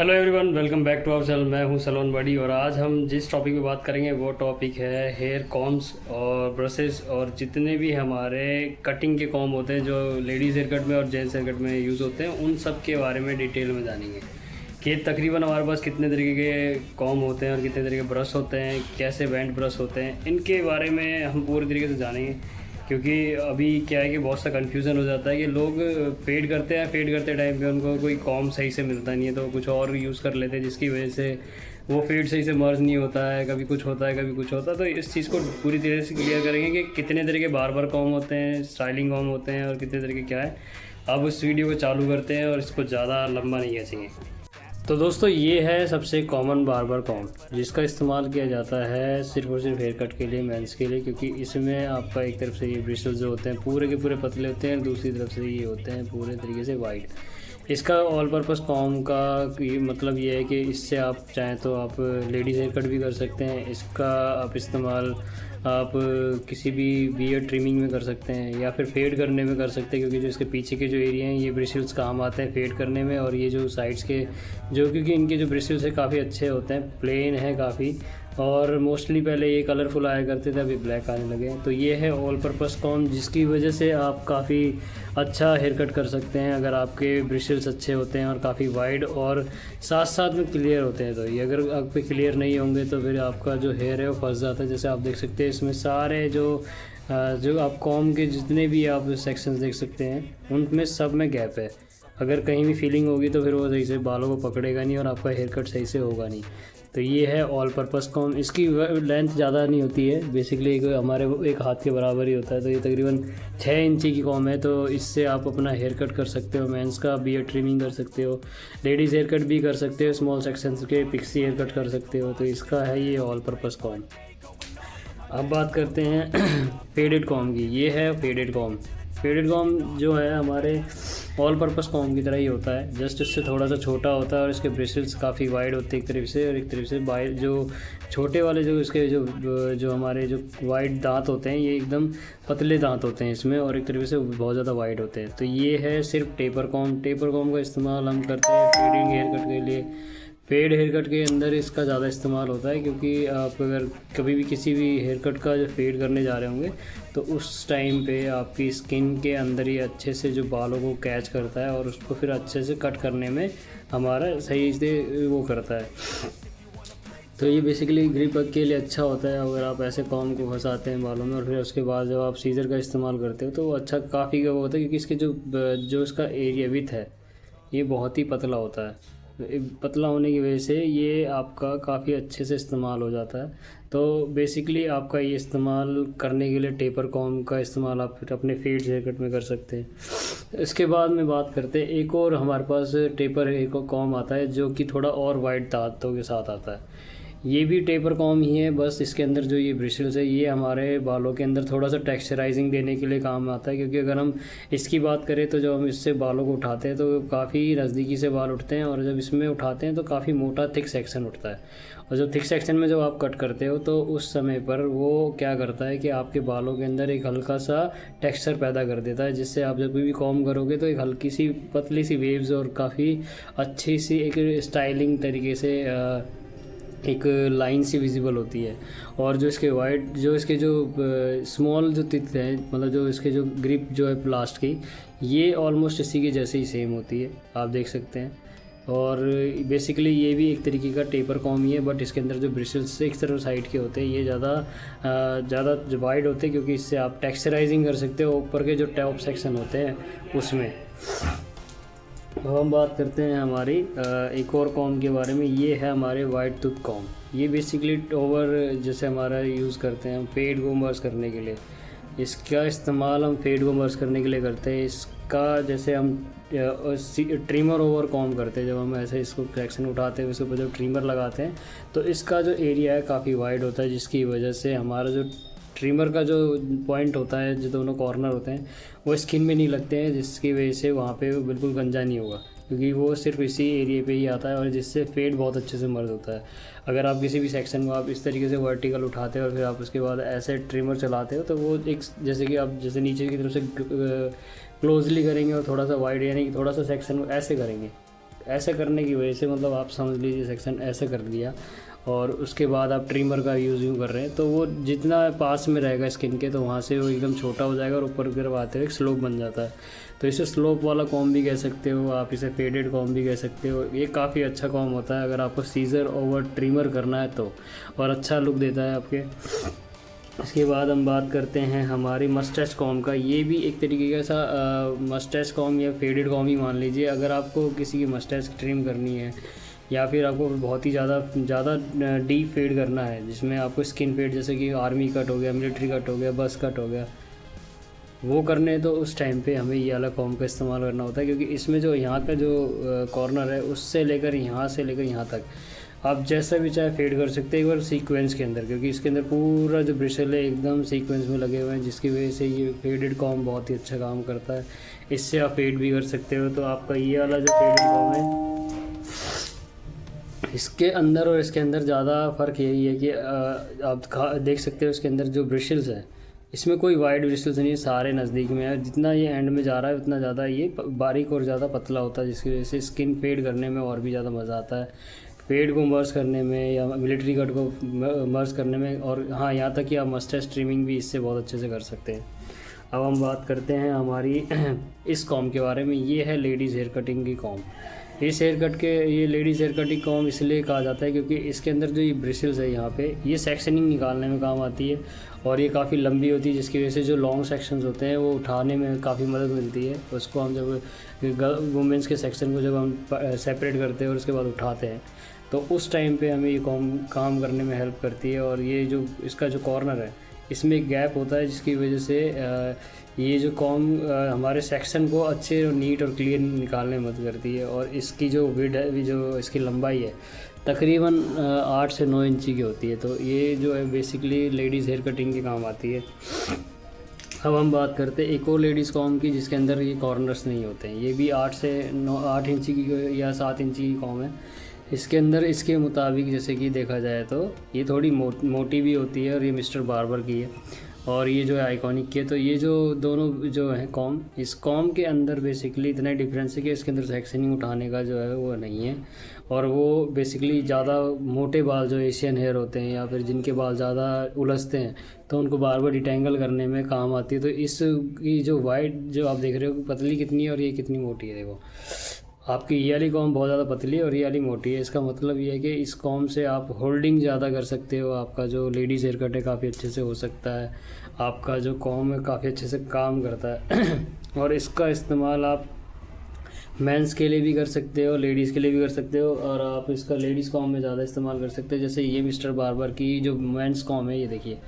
Hello everyone, welcome back to our channel. मैं हूं salon बड़ी और आज हम जिस टॉपिक पे बात करेंगे वो टॉपिक है हेयर कॉम्स और ब्रशेस और जितने भी हमारे कटिंग के कॉम होते हैं जो लेडीज़ हेयर कट में और जेंट्स हेयर कट में यूज़ होते हैं, उन सब के बारे में डिटेल में जानेंगे कि तकरीबन हमारे पास कितने तरीके के कॉम होते हैं और कितने तरीके के ब्रश होते हैं, कैसे बैंड ब्रश होते हैं, इनके बारे में हम पूरी तरीके से जानेंगे। क्योंकि अभी क्या है कि बहुत सा कन्फ्यूज़न हो जाता है कि लोग फेड करते हैं, फेड करते टाइम पे उनको कोई कॉम सही से मिलता नहीं है तो कुछ और यूज़ कर लेते हैं, जिसकी वजह से वो फेड सही से मर्ज नहीं होता है, कभी कुछ होता है कभी कुछ होता है। तो इस चीज़ को पूरी तरह से क्लियर करेंगे कि कितने तरह के बार बार कॉम होते हैं, स्टाइलिंग कॉम होते हैं और कितने तरह के क्या है। अब उस वीडियो को चालू करते हैं और इसको ज़्यादा लंबा नहीं खींचेंगे। तो दोस्तों, ये है सबसे कॉमन बार्बर कॉम, जिसका इस्तेमाल किया जाता है सिर्फ और सिर्फ हेयर कट के लिए, मेंस के लिए। क्योंकि इसमें आपका एक तरफ से ये ब्रिस्टल्स जो होते हैं पूरे के पूरे पतले होते हैं और दूसरी तरफ से ये होते हैं पूरे तरीके से वाइड। इसका ऑल पर्पज़ कॉम का मतलब ये है कि इससे आप चाहें तो आप लेडीज़ हेयर कट भी कर सकते हैं। इसका आप इस्तेमाल आप किसी भी बियर्ड ट्रिमिंग में कर सकते हैं या फिर फेड करने में कर सकते हैं, क्योंकि जो इसके पीछे के जो एरिया हैं ये ब्रिसल्स काम आते हैं फेड करने में। और ये जो साइड्स के जो, क्योंकि इनके जो ब्रिसल्स है काफ़ी अच्छे होते हैं, प्लेन है काफ़ी, और मोस्टली पहले ये कलरफुल आया करते थे, अभी ब्लैक आने लगे हैं। तो ये है ऑल पर्पस कॉम, जिसकी वजह से आप काफ़ी अच्छा हेयर कट कर सकते हैं अगर आपके ब्रिसल्स अच्छे होते हैं और काफ़ी वाइड और साथ साथ में क्लियर होते हैं। तो ये अगर आप पे क्लियर नहीं होंगे तो फिर आपका जो हेयर है वो फंस जाता है। जैसे आप देख सकते हैं इसमें सारे जो आप कॉम के जितने भी आप सेक्शंस देख सकते हैं उनमें सब में गैप है। अगर कहीं भी फीलिंग होगी तो फिर वो सही से बालों को पकड़ेगा नहीं और आपका हेयर कट सही से होगा नहीं। तो ये है ऑल पर्पस कॉम। इसकी लेंथ ज़्यादा नहीं होती है, बेसिकली हमारे एक हाथ के बराबर ही होता है। तो ये तकरीबन 6 इंची की कॉम है। तो इससे आप अपना हेयर कट कर सकते हो, मेंस का बियर्ड ट्रिमिंग कर सकते हो, लेडीज़ हेयर कट भी कर सकते हो, स्मॉल सेक्शंस के पिक्सी हेयर कट कर सकते हो। तो इसका है ये ऑल पर्पस कॉम। अब बात करते हैं फेडेड कॉम की। ये है फेडेड कॉम। फेडेड कॉम जो है हमारे ऑल पर्पस कॉम की तरह ही होता है, जस्ट इससे थोड़ा सा छोटा होता है और इसके ब्रिसल्स काफ़ी वाइड होते हैं एक तरफ से, और एक तरफ से वाइड जो छोटे वाले जो इसके जो हमारे जो वाइड दांत होते हैं ये एकदम पतले दांत होते हैं इसमें, और एक तरीके से बहुत ज़्यादा वाइड होते हैं। तो ये है सिर्फ टेपर कॉम। टेपर कॉम का इस्तेमाल हम करते हैं फेडिंग हेयर कट के लिए। फेड हेयर कट के अंदर इसका ज़्यादा इस्तेमाल होता है, क्योंकि आप अगर कभी भी किसी भी हेयर कट का जो फेड करने जा रहे होंगे तो उस टाइम पे आपकी स्किन के अंदर ही अच्छे से जो बालों को कैच करता है और उसको फिर अच्छे से कट करने में हमारा सही से वो करता है। तो ये बेसिकली ग्रिप के लिए अच्छा होता है अगर आप ऐसे कॉम को फंसाते हैं बालों में, और फिर उसके बाद जब आप सीजर का इस्तेमाल करते हो तो वो अच्छा काफ़ी वो होता है, क्योंकि इसके जो इसका एरिया विथ है ये बहुत ही पतला होता है। पतला होने की वजह से ये आपका काफ़ी अच्छे से इस्तेमाल हो जाता है। तो बेसिकली आपका ये इस्तेमाल करने के लिए टेपर कॉम का इस्तेमाल आप फिर अपने फेड्स हेयर कट में कर सकते हैं। इसके बाद में बात करते हैं एक और हमारे पास टेपर एक और कॉम आता है जो कि थोड़ा और वाइड दांतों के साथ आता है। ये भी टेपर कॉम ही है, बस इसके अंदर जो ये ब्रिसल्स है ये हमारे बालों के अंदर थोड़ा सा टेक्सचराइजिंग देने के लिए काम आता है। क्योंकि अगर हम इसकी बात करें तो जब हम इससे बालों को उठाते हैं तो काफ़ी नज़दीकी से बाल उठते हैं, और जब इसमें उठाते हैं तो काफ़ी मोटा थिक सेक्शन उठता है। और जब थिक सेक्शन में जब आप कट करते हो तो उस समय पर वो क्या करता है कि आपके बालों के अंदर एक हल्का सा टेक्सचर पैदा कर देता है, जिससे आप जब भी कॉम करोगे तो एक हल्की सी पतली सी वेव्स और काफ़ी अच्छी सी एक स्टाइलिंग तरीके से एक लाइन सी विजिबल होती है। और जो इसके वाइड जो इसके जो स्मॉल जो टिथ है, मतलब जो इसके जो ग्रिप जो है लास्ट की, ये ऑलमोस्ट इसी के जैसे ही सेम होती है, आप देख सकते हैं। और बेसिकली ये भी एक तरीके का टेपर कॉम ही है, बट इसके अंदर जो ब्रिसल्स एक तरफ साइड के होते हैं ये ज़्यादा वाइड होते हैं, क्योंकि इससे आप टेक्सचराइजिंग कर सकते हो ऊपर के जो टॉप सेक्शन होते हैं उसमें। अब हम बात करते हैं हमारी एक और कॉम के बारे में। ये है हमारे वाइट टूथ कॉम। ये बेसिकली ओवर जैसे हमारा यूज़ करते हैं हम फेड को मर्ज करने के लिए, इसका इस्तेमाल हम फेड को मर्ज करने के लिए करते हैं। इसका जैसे हम ट्रिमर ओवर कॉम करते हैं, जब हम ऐसे इसको सेक्शन उठाते हैं उसके ऊपर जब ट्रिमर लगाते हैं तो इसका जो एरिया है काफ़ी वाइड होता है, जिसकी वजह से हमारा जो ट्रिमर का जो पॉइंट होता है, जो दोनों कॉर्नर होते हैं वो स्किन में नहीं लगते हैं, जिसकी वजह से वहाँ पे बिल्कुल गंजा नहीं होगा, क्योंकि वो सिर्फ इसी एरिया पे ही आता है, और जिससे फेड बहुत अच्छे से मर्ज होता है। अगर आप किसी भी सेक्शन को आप इस तरीके से वर्टिकल उठाते हो और फिर आप उसके बाद ऐसे ट्रिमर चलाते हो तो वो एक जैसे कि आप जैसे नीचे की तरफ से क्लोजली करेंगे और थोड़ा सा वाइड, यानी कि थोड़ा सा सेक्शन ऐसे करेंगे, ऐसे करने की वजह से मतलब आप समझ लीजिए सेक्शन ऐसे कर दिया और उसके बाद आप ट्रिमर का यूज़ कर रहे हैं, तो वो जितना पास में रहेगा स्किन के तो वहाँ से वो एकदम छोटा हो जाएगा और ऊपर की तरफ आते हुए एक स्लोप बन जाता है। तो इसे स्लोप वाला कॉम भी कह सकते हो आप, इसे फेडेड कॉम भी कह सकते हो। ये काफ़ी अच्छा कॉम होता है अगर आपको सीज़र ओवर ट्रिमर करना है तो, और अच्छा लुक देता है आपके। इसके बाद हम बात करते हैं हमारी मस्टैच कॉम का। ये भी एक तरीके का सा मस्टैच कॉम या फेडेड कॉम ही मान लीजिए। अगर आपको किसी की मस्टैच ट्रिम करनी है या फिर आपको बहुत ही ज़्यादा डीप फेड करना है, जिसमें आपको स्किन फेड जैसे कि आर्मी कट हो गया, मिलिट्री कट हो गया, बस कट हो गया, वो करने तो उस टाइम पे हमें ये वाला कॉम का इस्तेमाल करना होता है, क्योंकि इसमें जो यहाँ का जो कॉर्नर है उससे लेकर यहाँ से लेकर यहाँ तक आप जैसा भी चाहे फेड कर सकते हैं एक बार सीक्वेंस के अंदर, क्योंकि इसके अंदर पूरा जो ब्रिसल है एकदम सीक्वेंस में लगे हुए हैं, जिसकी वजह से ये फेडेड कॉम बहुत ही अच्छा काम करता है। इससे आप फेड भी कर सकते हो। तो आपका ये वाला जो फेडेड कॉम है, इसके अंदर और इसके अंदर ज़्यादा फ़र्क यही है कि आप देख सकते हो इसके अंदर जो ब्रिशल्स है, इसमें कोई वाइड ब्रिशल्स नहीं है, सारे नज़दीक में है। जितना ये एंड में जा रहा है उतना ज़्यादा ये बारीक और ज़्यादा पतला होता है, जिसकी वजह से स्किन फेड करने में और भी ज़्यादा मज़ा आता है, फेड को मर्ज करने में या मिलिट्री कट को मर्ज करने में। और हाँ, यहाँ तक कि आप मस्टैच ट्रिमिंग भी इससे बहुत अच्छे से कर सकते हैं। अब हम बात करते हैं हमारी इस कॉम के बारे में। ये है लेडीज़ हेयर कटिंग की कॉम। इस हेयर कट के ये लेडीज़ हेयर कटिंग कॉम इसलिए कहा जाता है क्योंकि इसके अंदर जो ये ब्रिसल्स है यहाँ पे, ये सेक्शनिंग निकालने में काम आती है और ये काफ़ी लंबी होती है, जिसकी वजह से जो लॉन्ग सेक्शंस होते हैं वो उठाने में काफ़ी मदद मिलती है। उसको हम जब वुमेंस के सेक्शन को जब हम सेपरेट करते हैं और उसके बाद उठाते हैं तो उस टाइम पे हमें ये काम करने में हेल्प करती है। और ये जो इसका जो कॉर्नर है इसमें एक गैप होता है, जिसकी वजह से ये जो कॉम हमारे सेक्शन को अच्छे और नीट और क्लियर निकालने में मदद करती है। और इसकी जो विड्थ है, जो इसकी लंबाई है, तकरीबन 8 से 9 इंची की होती है। तो ये जो है बेसिकली लेडीज़ हेयर कटिंग के काम आती है। अब हम बात करते हैं एक और लेडीज़ कॉम की, जिसके अंदर ये कॉर्नर्स नहीं होते हैं। ये भी 8 इंची की या 7 इंची की कॉम है। इसके अंदर इसके मुताबिक जैसे कि देखा जाए तो ये थोड़ी मोटी भी होती है और ये मिस्टर बार्बर की है और ये जो है आइकॉनिक की है। तो ये जो दोनों जो है कॉम, इस कॉम के अंदर बेसिकली इतना डिफरेंस है कि इसके अंदर सेक्शनिंग उठाने का जो है वो नहीं है। और वो बेसिकली ज़्यादा मोटे बाल जो एशियन हेयर होते हैं या फिर जिनके बाल ज़्यादा उलझते हैं तो उनको बार बार डिटेंगल करने में काम आती है। तो इसकी जो वाइड जो आप देख रहे हो पतली कितनी है और ये कितनी मोटी है, देखो आपकी ये वाली कॉम बहुत ज़्यादा पतली है और ये वाली मोटी है। इसका मतलब ये है कि इस कॉम से आप होल्डिंग ज़्यादा कर सकते हो, आपका जो लेडीज़ हेयर कट है काफ़ी अच्छे से हो सकता है, आपका जो कॉम है काफ़ी अच्छे से काम करता है। और इसका इस्तेमाल आप मेंस के लिए भी कर सकते हो, लेडीज़ के लिए भी कर सकते हो, और आप इसका लेडीज़ कॉम में ज़्यादा इस्तेमाल कर सकते हो। जैसे ये मिस्टर बार्बर की जो मेंस कॉम है, ये देखिए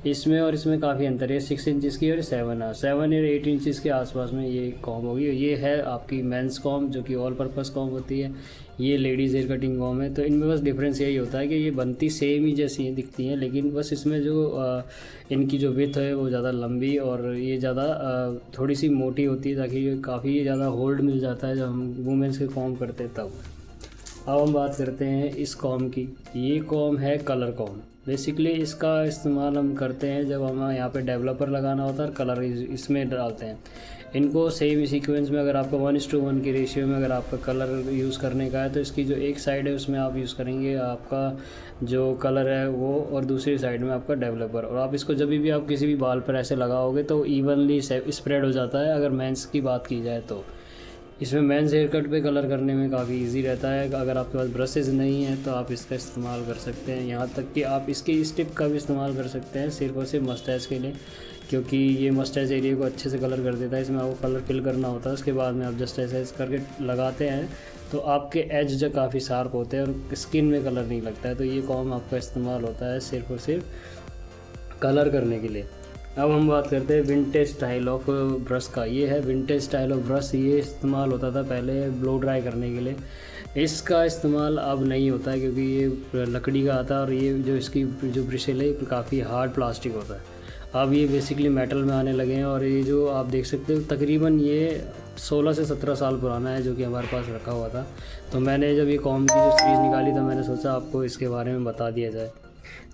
इसमें और इसमें काफ़ी अंतर है। 6 इंचज़ की और 7 या 8 इंचज़ के आसपास में ये कॉम होगी। ये है आपकी मेंस कॉम जो कि ऑल पर्पस कॉम होती है, ये लेडीज़ हेयर कटिंग कॉम है। तो इनमें बस डिफरेंस यही होता है कि ये बनती सेम ही जैसी दिखती हैं, लेकिन बस इसमें जो इनकी जो विड्थ है वो ज़्यादा लंबी और ये ज़्यादा थोड़ी सी मोटी होती है, ताकि ये काफ़ी ज़्यादा होल्ड मिल जाता है जब हम वुमेंस के कॉम करते हैं तब। अब हम बात करते हैं इस कॉम की। ये कॉम है कलर कॉम। बेसिकली इसका इस्तेमाल हम करते हैं जब हमें यहाँ पे डेवलपर लगाना होता है और कलर इसमें डालते हैं। इनको सेम सीक्वेंस में अगर आपका 1:1 की रेशियो में अगर आपका कलर यूज़ करने का है तो इसकी जो एक साइड है उसमें आप यूज़ करेंगे आपका जो कलर है वो, और दूसरी साइड में आपका डेवलपर। और आप इसको जब भी आप किसी भी बाल पर ऐसे लगाओगे तो इवनली स्प्रेड हो जाता है। अगर मेंस की बात की जाए तो इसमें मेंस हेयर कट पे कलर करने में काफ़ी इजी रहता है। अगर आपके पास ब्रशेज़ नहीं है तो आप इसका इस्तेमाल कर सकते हैं। यहाँ तक कि आप इसके इस टिप का भी इस्तेमाल कर सकते हैं सिर्फ और सिर्फ मस्टैच के लिए, क्योंकि ये मस्टैच एरिया को अच्छे से कलर कर देता है। इसमें आपको कलर फिल करना होता है, उसके बाद में आप जस्ट ऐसे करके लगाते हैं तो आपके एज जो काफ़ी शार्प होते हैं और स्किन में कलर नहीं लगता है। तो ये कॉम आपका इस्तेमाल होता है सिर्फ और सिर्फ कलर करने के लिए। अब हम बात करते हैं विंटेज स्टाइल ऑफ ब्रश का। ये है विंटेज स्टाइल ऑफ ब्रश। ये इस्तेमाल होता था पहले ब्लो ड्राई करने के लिए, इसका इस्तेमाल अब नहीं होता है क्योंकि ये लकड़ी का आता है और ये जो इसकी जो ब्रिशल है काफ़ी हार्ड प्लास्टिक होता है। अब ये बेसिकली मेटल में आने लगे हैं और ये जो आप देख सकते हो तकरीबन ये 16 से 17 साल पुराना है जो कि हमारे पास रखा हुआ था। तो मैंने जब ये कॉम की जो सीरीज़ निकाली तो मैंने सोचा आपको इसके बारे में बता दिया जाए।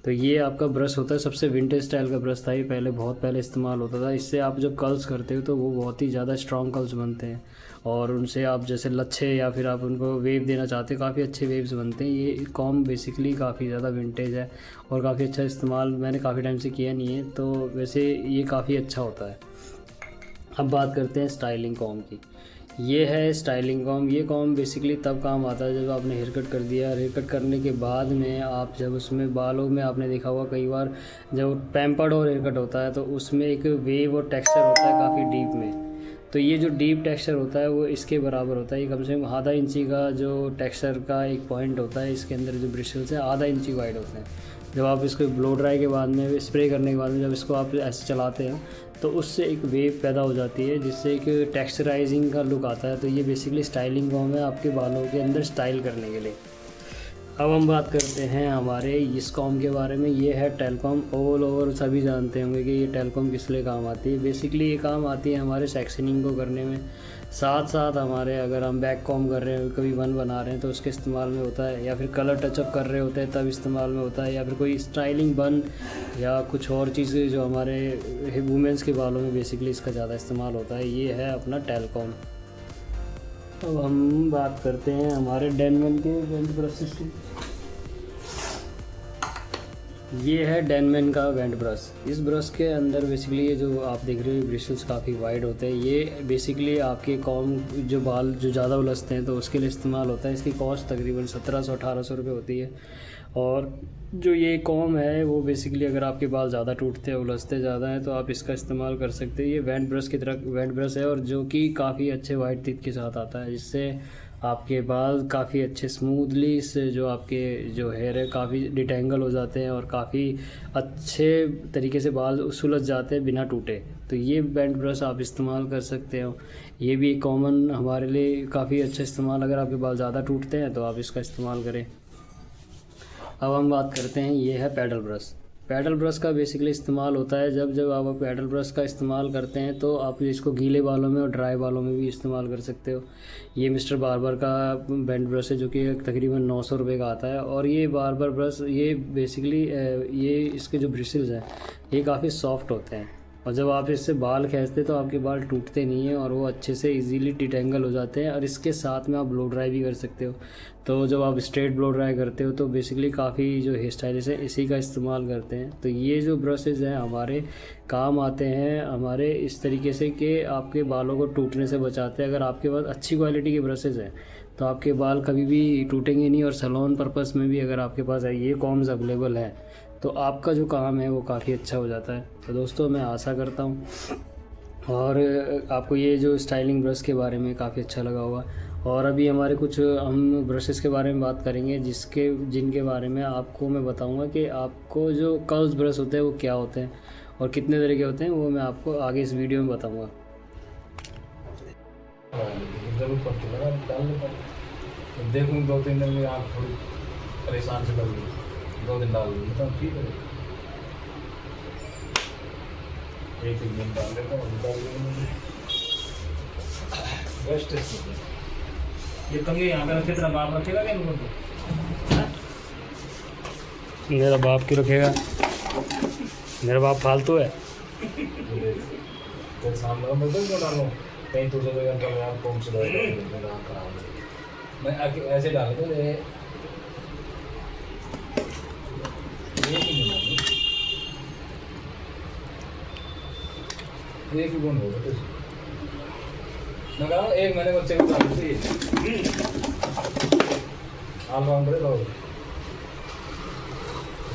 तो ये आपका ब्रश होता है, सबसे विंटेज स्टाइल का ब्रश था ये, पहले बहुत पहले इस्तेमाल होता था। इससे आप जब कर्ल्स करते हो तो वो बहुत ही ज़्यादा स्ट्रॉन्ग कर्ल्स बनते हैं और उनसे आप जैसे लच्छे या फिर आप उनको वेव देना चाहते हो, काफ़ी अच्छे वेव्स बनते हैं। ये कॉम बेसिकली काफ़ी ज़्यादा विंटेज है और काफ़ी अच्छा इस्तेमाल मैंने काफ़ी टाइम से किया नहीं है, तो वैसे ये काफ़ी अच्छा होता है। अब बात करते हैं स्टाइलिंग कॉम की। ये है स्टाइलिंग कॉम। ये कॉम बेसिकली तब काम आता है जब आपने हेयर कट कर दिया। हेयर कट करने के बाद में आप जब उसमें बालों में आपने देखा होगा कई बार जब पैम्पर्ड और हेयर कट होता है तो उसमें एक वेव और टेक्सचर होता है काफ़ी डीप में। तो ये जो डीप टेक्सचर होता है वो इसके बराबर होता है। ये कम से कम आधा इंची का जो टेक्सचर का एक पॉइंट होता है। इसके अंदर जो ब्रिशल्स हैं आधा इंची वाइड होते हैं। जब आप इसको ब्लो ड्राई के बाद में स्प्रे करने के बाद में जब इसको आप ऐसे चलाते हैं तो उससे एक वेव पैदा हो जाती है जिससे एक टेक्सचराइजिंग का लुक आता है। तो ये बेसिकली स्टाइलिंग कॉम है आपके बालों के अंदर स्टाइल करने के लिए। अब हम बात करते हैं हमारे इस कॉम के बारे में। ये है टेलकॉम। ऑल ओवर सभी जानते होंगे कि ये टेलकॉम किस लिए काम आती है। बेसिकली ये काम आती है हमारे सेक्शनिंग को करने में, साथ साथ हमारे अगर हम बैक कॉम कर रहे हैं, कभी वन बना रहे हैं तो उसके इस्तेमाल में होता है, या फिर कलर टचअप कर रहे होते हैं तब इस्तेमाल में होता है, या फिर कोई स्टाइलिंग बन या कुछ और चीज़ें जो हमारे वुमेंस के बालों में बेसिकली इसका ज़्यादा इस्तेमाल होता है। ये है अपना टेलकॉम। अब हम बात करते हैं हमारे डेनमैन के वेंट ब्रश सिस्टम। ये है डेनमैन का वेंट ब्रश। इस ब्रश के अंदर बेसिकली ये जो आप देख रहे हो ब्रिशल्स काफ़ी वाइड होते हैं। ये बेसिकली आपके कॉम जो बाल जो ज़्यादा उलझते हैं तो उसके लिए इस्तेमाल होता है। इसकी कॉस्ट तकरीबन 1700-1800 रुपये होती है। और जो ये कॉम है वो बेसिकली अगर आपके बाल ज़्यादा टूटते हैं, उलझते ज़्यादा हैं तो आप इसका इस्तेमाल कर सकते हैं। ये वेंट ब्रश की तरह वेंट ब्रश है और जो कि काफ़ी अच्छे वाइट टीथ के साथ आता है, जिससे आपके बाल काफ़ी अच्छे स्मूथली इससे जो आपके जो हेयर है काफ़ी डिटेंगल हो जाते हैं और काफ़ी अच्छे तरीके से बाल सुलझ जाते हैं बिना टूटे। तो ये वेंट ब्रश आप इस्तेमाल कर सकते हो। ये भी कॉमन हमारे लिए काफ़ी अच्छा इस्तेमाल, अगर आपके बाल ज़्यादा टूटते हैं तो आप इसका इस्तेमाल करें। अब हम बात करते हैं, ये है पैडल ब्रश। पैडल ब्रश का बेसिकली इस्तेमाल होता है जब जब आप पैडल ब्रश का इस्तेमाल करते हैं तो आप इसको गीले बालों में और ड्राई बालों में भी इस्तेमाल कर सकते हो। ये मिस्टर बार्बर का बैंड ब्रश है जो कि तकरीबन 900 रुपये का आता है। और ये बार्बर ब्रश ये बेसिकली ये इसके जो ब्रिशल्स हैं ये काफ़ी सॉफ्ट होते हैं और जब आप इससे बाल खींचते तो आपके बाल टूटते नहीं हैं और वो अच्छे से इजीली डिटेंगल हो जाते हैं। और इसके साथ में आप ब्लो ड्राई भी कर सकते हो। तो जब आप स्ट्रेट ब्लो ड्राई करते हो तो बेसिकली काफ़ी जो हेयर स्टाइलिस्ट है इसी का इस्तेमाल करते हैं। तो ये जो ब्रशेज़ हैं हमारे काम आते हैं हमारे इस तरीके से कि आपके बालों को टूटने से बचाते हैं। अगर आपके पास अच्छी क्वालिटी के ब्रशेज़ हैं तो आपके बाल कभी भी टूटेंगे नहीं। और सैलून पर्पस में भी अगर आपके पास ये कॉम्स अवेलेबल हैं तो आपका जो काम है वो काफ़ी अच्छा हो जाता है। तो दोस्तों मैं आशा करता हूँ और आपको ये जो स्टाइलिंग ब्रश के बारे में काफ़ी अच्छा लगा होगा। और अभी हमारे कुछ हम ब्रशेस के बारे में बात करेंगे जिनके बारे में आपको मैं बताऊंगा कि आपको जो कर्ल्स ब्रश होते हैं वो क्या होते हैं और कितने तरह के होते हैं, वो मैं आपको आगे इस वीडियो में बताऊँगा। देखूँ 2-3 दिन में आप थोड़ी परेशान से लग गई, 2 दिन डाल दूँगी तो ठीक है। एक दिन डाल देता हूँ, डाल देंगे बेस्ट है। ये कंघी यहाँ पे रखे, तेरा बाप रखेगा क्या इनको? मेरा बाप क्यों रखेगा? मेरा बाप फालतू है। तेरे सामने मैं तो क्यों डालूँ? कहीं तो जगह का मैं आपको कौन सा डाल मैं आके ऐसे डाल दो ये एक ही गुण होगा तो मैं कहा 1 महीने बच्चे को डाल दो ये आलवाम करे तो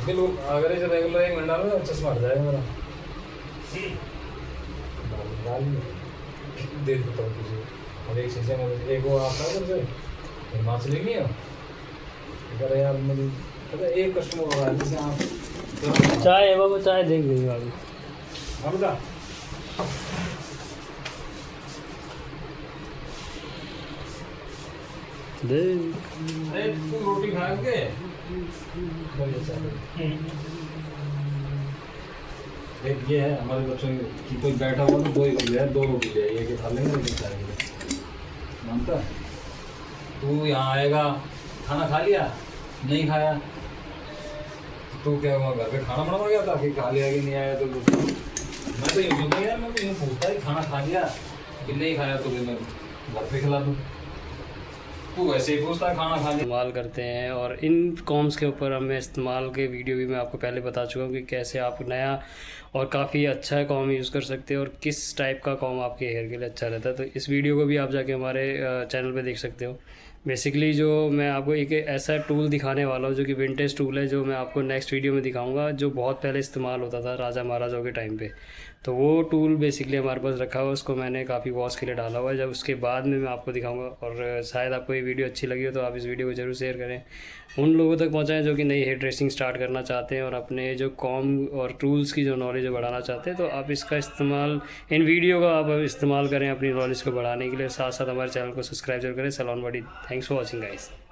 बिल्कुल अगर इसे रेगुलर 1 महीना डालो तो चश्मा हट जाएगा मेरा। डाल दे देता हूँ तुझे और एक शीशे में एक वो आता है तुझे हिमाचली नहीं है अगर यार मुझे पता एक कस्टमर होगा जैसे आप चाय है बाबू, चाय देख देंगे बाबू हम का अरे तू रोटी खाएंगे एक ये है हमारे बच्चों की कोई बैठा हुआ तो 2 ही है 2 रोटी ले ये खा लेंगे लेकिन खाएंगे मानता तू यहाँ आएगा खाना खा लिया नहीं खाया तो क्या हुआ घर पे खाना बना गया था कि खा लिया कि नहीं आया तो मैं तो यूँ सोचता यार मैं तो यूँ पूछता है खाना खा लिया कि नहीं खाया तो मैं घर पे खिला दूँ। तू वैसे ही पूछता है खाना खा ले। इस्तेमाल करते हैं और इन कॉम्स के ऊपर हमें इस्तेमाल के वीडियो भी मैं आपको पहले बता चुका हूँ कि कैसे आप नया और काफ़ी अच्छा कॉम यूज़ कर सकते हैं और किस टाइप का कॉम आपके हेयर के लिए अच्छा रहता है। तो इस वीडियो को भी आप जाके हमारे चैनल पे देख सकते हो। बेसिकली जो मैं आपको एक ऐसा टूल दिखाने वाला हूँ जो कि विंटेज टूल है, जो मैं आपको नेक्स्ट वीडियो में दिखाऊंगा, जो बहुत पहले इस्तेमाल होता था राजा महाराजाओं के टाइम पे। तो वो टूल बेसिकली हमारे पास रखा हुआ है, उसको मैंने काफ़ी वॉश के लिए डाला हुआ है। जब उसके बाद में मैं आपको दिखाऊंगा और शायद आपको ये वीडियो अच्छी लगी हो तो आप इस वीडियो को ज़रूर शेयर करें, उन लोगों तक पहुँचाएँ जो कि नई हेयर ड्रेसिंग स्टार्ट करना चाहते हैं और अपने जो कॉम और टूल्स की जो नॉलेज बढ़ाना चाहते हैं। तो आप इसका इस्तेमाल, इन वीडियो का आप इस्तेमाल करें अपनी नॉलेज को बढ़ाने के लिए। साथ साथ हमारे चैनल को सब्सक्राइब जरूर करें, salon body. Thanks for watching guys.